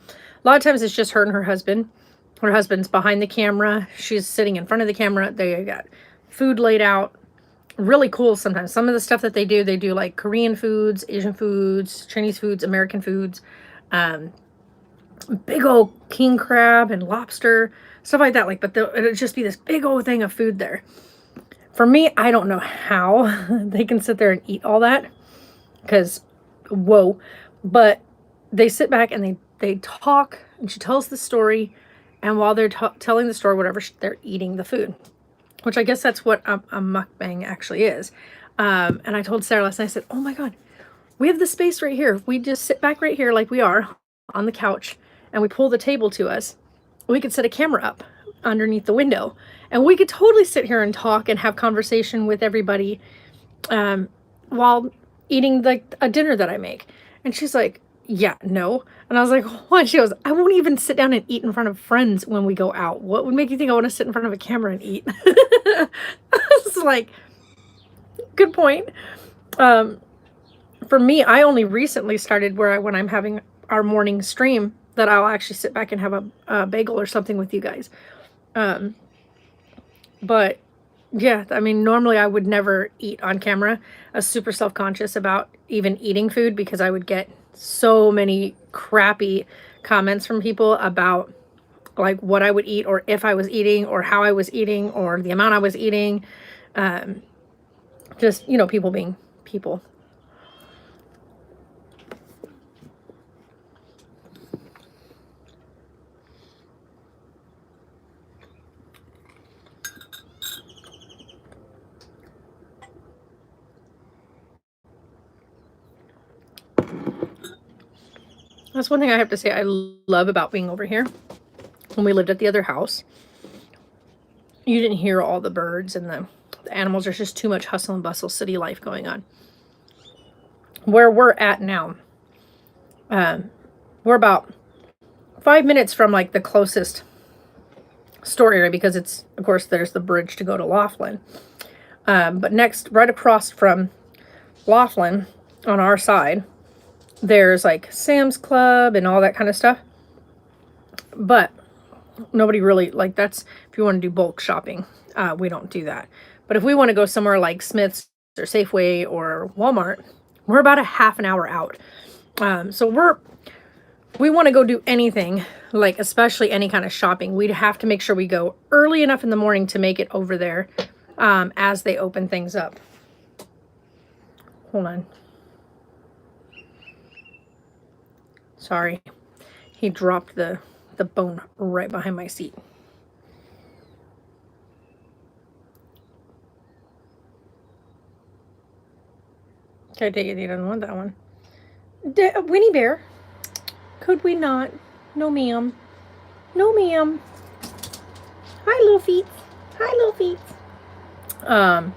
lot of times it's just her and her husband. Her husband's behind the camera. She's sitting in front of the camera. They got food laid out. Really cool sometimes. Some of the stuff that they do like Korean foods, Asian foods, Chinese foods, American foods, big old king crab and lobster, stuff like that. Like, but it'll just be this big old thing of food there. For me, I don't know how they can sit there and eat all that, because, whoa. But they sit back and they talk, and she tells the story, and while they're telling the story, whatever, they're eating the food, which I guess that's what a mukbang actually is. And I told Sarah last night, I said, oh my God, we have the space right here. If we just sit back right here like we are on the couch, and we pull the table to us, we could set a camera up underneath the window, and we could totally sit here and talk and have conversation with everybody while eating like a dinner that I make. And she's like, yeah, no. And I was like, what? She goes, I won't even sit down and eat in front of friends when we go out. What would make you think I want to sit in front of a camera and eat? I was like, good point. For me, I only recently started when I'm having our morning stream that I'll actually sit back and have a bagel or something with you guys. But yeah, I mean, normally I would never eat on camera. I was super self-conscious about even eating food because I would get so many crappy comments from people about like what I would eat, or if I was eating, or how I was eating, or the amount I was eating. Just, you know, people being people. That's one thing I have to say I love about being over here. When we lived at the other house, you didn't hear all the birds and the animals. There's just too much hustle and bustle city life going on. Where we're at now, we're about 5 minutes from like the closest store area, because it's, of course, there's the bridge to go to Laughlin. But next, right across from Laughlin on our side, there's like Sam's Club and all that kind of stuff. But nobody really, like, that's if you want to do bulk shopping. We don't do that. But if we want to go somewhere like Smith's or Safeway or Walmart, we're about a half an hour out. So we want to go do anything, like especially any kind of shopping, we'd have to make sure we go early enough in the morning to make it over there as they open things up. Hold on. Sorry. He dropped the bone right behind my seat. Okay, I take it he doesn't want that one. Winnie Bear. Could we not? No, ma'am. No, ma'am. Hi, little feet. Hi, little feet. Hi.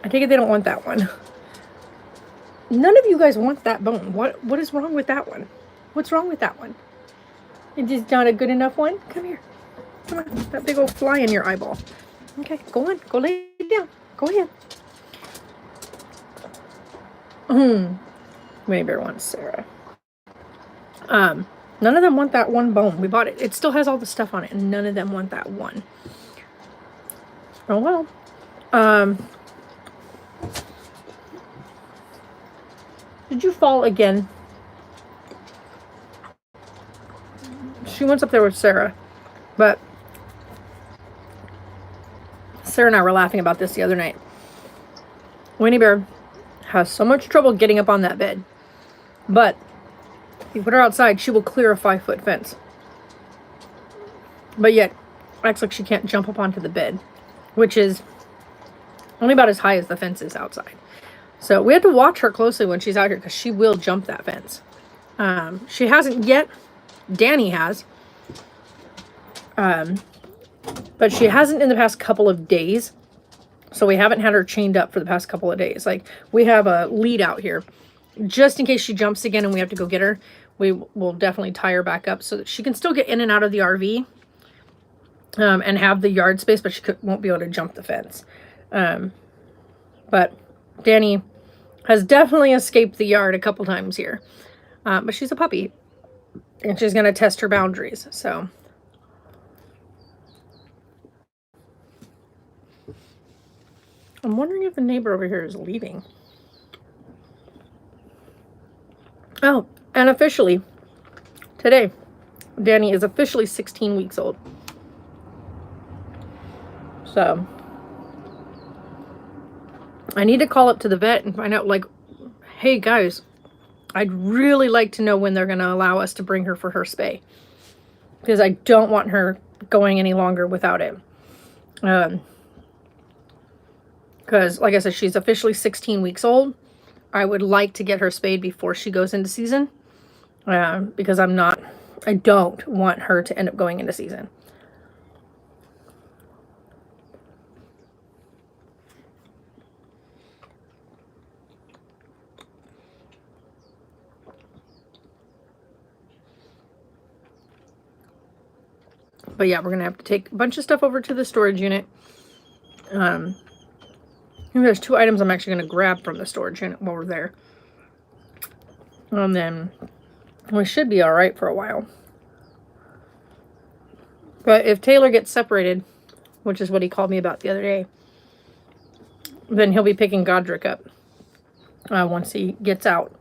I take it they don't want that one. None of you guys want that bone. What is wrong with that one? What's wrong with that one? It is not a good enough one? Come here. Come on. That big old fly in your eyeball. Okay, go on. Go lay down. Go ahead. Winnie Bear wants Sarah. None of them want that one bone. We bought it. It still has all the stuff on it, and none of them want that one. Oh well. Did you fall again? She went up there with Sarah, but Sarah and I were laughing about this the other night. Winnie Bear has so much trouble getting up on that bed, but if you put her outside, she will clear a 5-foot fence. But yet, acts like she can't jump up onto the bed, which is only about as high as the fence is outside. So we have to watch her closely when she's out here because she will jump that fence. She hasn't yet. Danny has. But she hasn't in the past couple of days. So we haven't had her chained up for the past couple of days. Like, we have a lead out here. Just in case she jumps again and we have to go get her, we will definitely tie her back up so that she can still get in and out of the RV. And have the yard space, but she won't be able to jump the fence. But Danny has definitely escaped the yard a couple times here. But she's a puppy. And she's going to test her boundaries. So I'm wondering if the neighbor over here is leaving. Oh, and officially, today, Danny is officially 16 weeks old. So I need to call up to the vet and find out, like, hey guys, I'd really like to know when they're going to allow us to bring her for her spay. Because I don't want her going any longer without it. Because, like I said, she's officially 16 weeks old. I would like to get her spayed before she goes into season. Because I don't want her to end up going into season. But yeah, we're going to have to take a bunch of stuff over to the storage unit. There's 2 items I'm actually going to grab from the storage unit while we're there. And then we should be alright for a while. But if Taylor gets separated, which is what he called me about the other day, then he'll be picking Godric up once he gets out.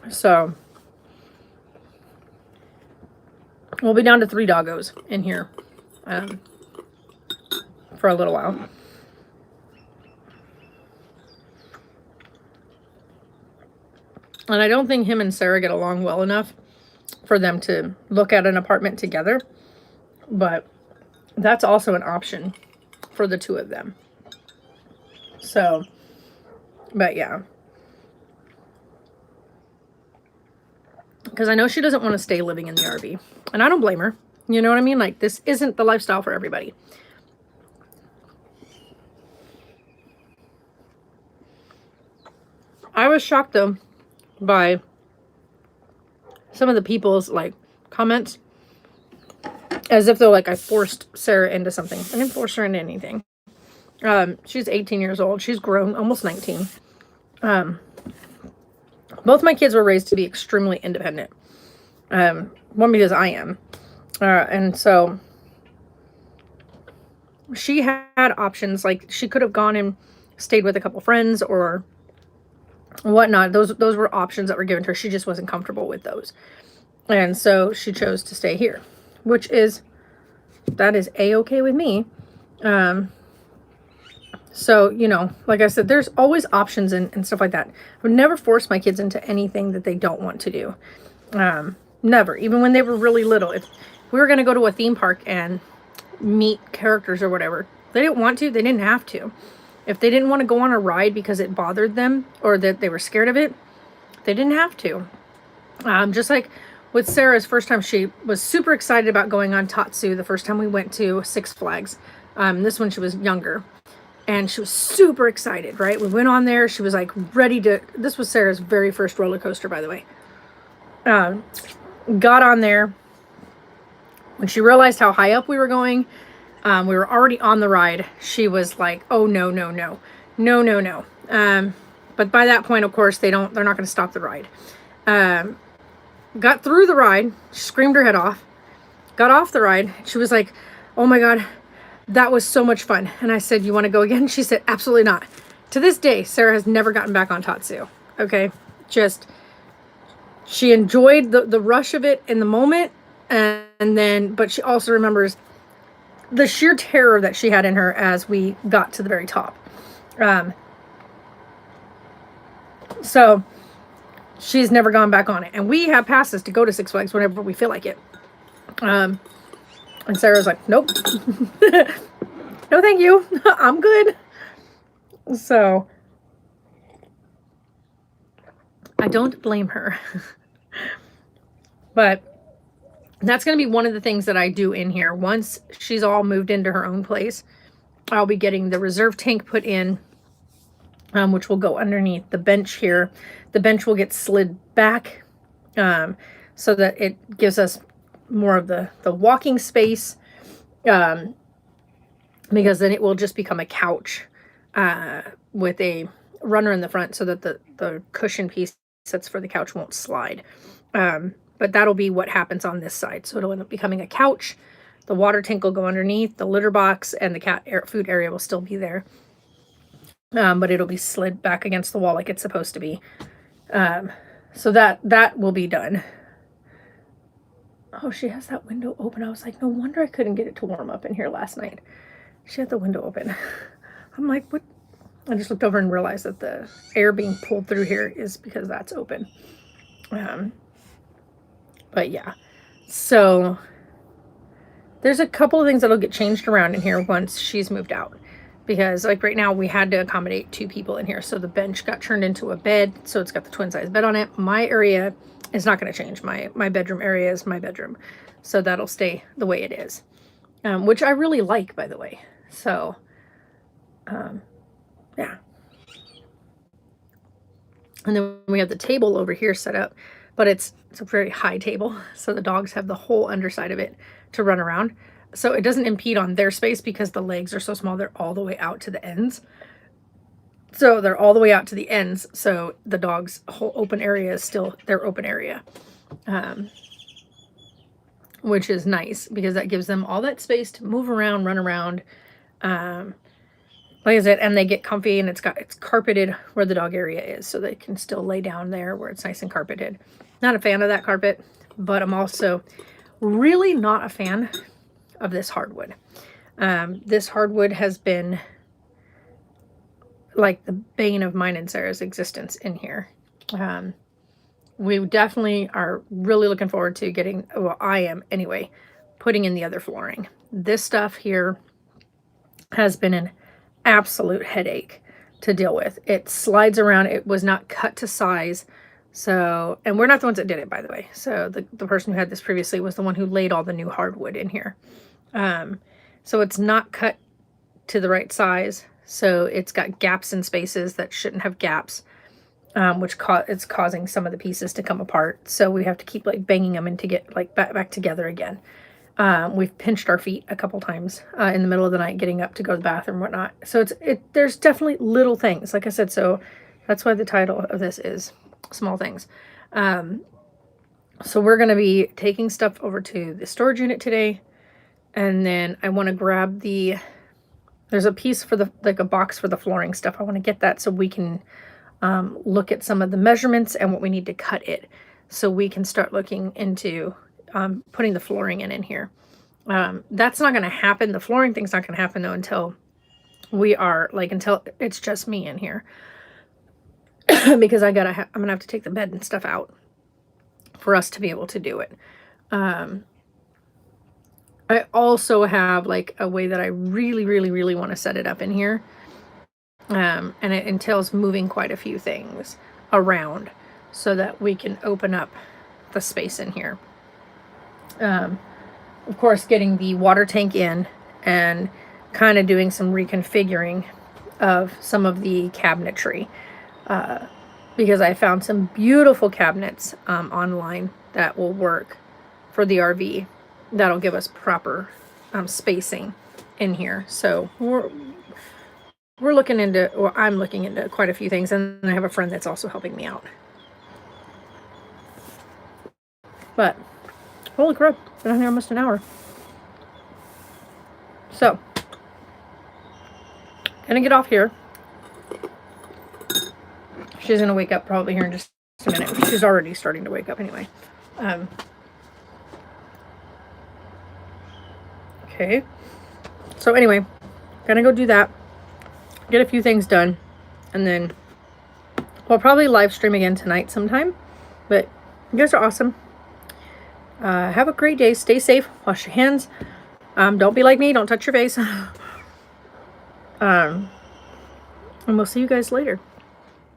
So we'll be down to 3 doggos in here for a little while. And I don't think him and Sarah get along well enough for them to look at an apartment together. But that's also an option for the 2 of them. So, but yeah. Because I know she doesn't want to stay living in the RV. And I don't blame her. You know what I mean? Like, this isn't the lifestyle for everybody. I was shocked, though, by some of the people's, like, comments. As if they're like, I forced Sarah into something. I didn't force her into anything. She's 18 years old. She's grown, almost 19. Both my kids were raised to be extremely independent. One, because I am. And so she had options. Like, she could have gone and stayed with a couple friends or whatnot. Those were options that were given to her. She just wasn't comfortable with those. And so she chose to stay here, which is, that is a-okay with me. So, you know, like I said, there's always options and stuff like that. I would never force my kids into anything that they don't want to do. Never. Even when they were really little. If we were going to go to a theme park and meet characters or whatever, they didn't want to, they didn't have to. If they didn't want to go on a ride because it bothered them or that they were scared of it, they didn't have to. Just like with Sarah's first time, she was super excited about going on Tatsu the first time we went to Six Flags. This one, she was younger. And she was super excited, right? We went on there. She was like ready to... This was Sarah's very first roller coaster, by the way. Got on there. When she realized how high up we were going, We were already on the ride. She was like, oh, no, no, no, no, no, no. But by that point, of course, they're not going to stop the ride. Got through the ride, screamed her head off, got off the ride. She was like, oh my God, that was so much fun. And I said, you want to go again? She said, absolutely not. To this day, Sarah has never gotten back on Tatsu. Okay. Just, she enjoyed the rush of it in the moment. And then, but she also remembers the sheer terror that she had in her as we got to the very top. So she's never gone back on it. And we have passes to go to Six Flags whenever we feel like it. And Sarah's like, nope. No, thank you. I'm good. So I don't blame her. But that's going to be one of the things that I do in here. Once she's all moved into her own place, I'll be getting the reserve tank put in, which will go underneath the bench here. The bench will get slid back so that it gives us more of the walking space, because then it will just become a couch with a runner in the front so that the cushion piece that's for the couch won't slide. But that'll be what happens on this side. So it'll end up becoming a couch. The water tank will go underneath. The litter box and the cat food area will still be there. But it'll be slid back against the wall like it's supposed to be. So that will be done. Oh, she has that window open. I was like, no wonder I couldn't get it to warm up in here last night. She had the window open. I'm like, what? I just looked over and realized that the air being pulled through here is because that's open. But yeah, so there's a couple of things that'll get changed around in here once she's moved out. Because like right now we had to accommodate 2 people in here. So the bench got turned into a bed. So it's got the twin size bed on it. My area is not going to change. My bedroom area is my bedroom. So that'll stay the way it is. Which I really like, by the way. So, yeah. And then we have the table over here set up. But it's a very high table. So the dogs have the whole underside of it to run around. So it doesn't impede on their space because the legs are so small. They're all the way out to the ends. So they're all the way out to the ends. So the dog's whole open area is still their open area. Which is nice because that gives them all that space to move around, run around. Like I said, and they get comfy, and it's carpeted where the dog area is. So they can still lay down there where it's nice and carpeted. Not a fan of that carpet, but I'm also really not a fan of this hardwood. This hardwood has been like the bane of mine and Sarah's existence in here. We definitely are really looking forward to getting, well, I am anyway, putting in the other flooring. This stuff here has been an absolute headache to deal with. It slides around. It was not cut to size. So, and we're not the ones that did it, by the way. So the person who had this previously was the one who laid all the new hardwood in here. So it's not cut to the right size. So it's got gaps in spaces that shouldn't have gaps, which it's causing some of the pieces to come apart. So we have to keep like banging them in to get like back together again. We've pinched our feet a couple times in the middle of the night getting up to go to the bathroom and whatnot. So there's definitely little things, like I said. So that's why the title of this is Small Things. So we're going to be taking stuff over to the storage unit today. And then I want to grab there's a piece for like a box for the flooring stuff. I want to get that so we can look at some of the measurements and what we need to cut it. So we can start looking into putting the flooring in here. That's not going to happen. The flooring thing's not going to happen though until until it's just me in here. Because I'm going to have to take the bed and stuff out for us to be able to do it. I also have like a way that I really, really, really want to set it up in here. And it entails moving quite a few things around so that we can open up the space in here. Of course, getting the water tank in and kind of doing some reconfiguring of some of the cabinetry. Because I found some beautiful cabinets online that will work for the RV. That'll give us proper spacing in here. So we're looking into, or I'm looking into quite a few things, and I have a friend that's also helping me out. But holy crap, been on here almost an hour. So gonna get off here. She's gonna wake up probably here in just a minute. She's already starting to wake up anyway. Okay. So anyway, gonna go do that. Get a few things done, and then we'll probably live stream again tonight sometime. But you guys are awesome. Have a great day. Stay safe. Wash your hands. Don't be like me. Don't touch your face. And we'll see you guys later.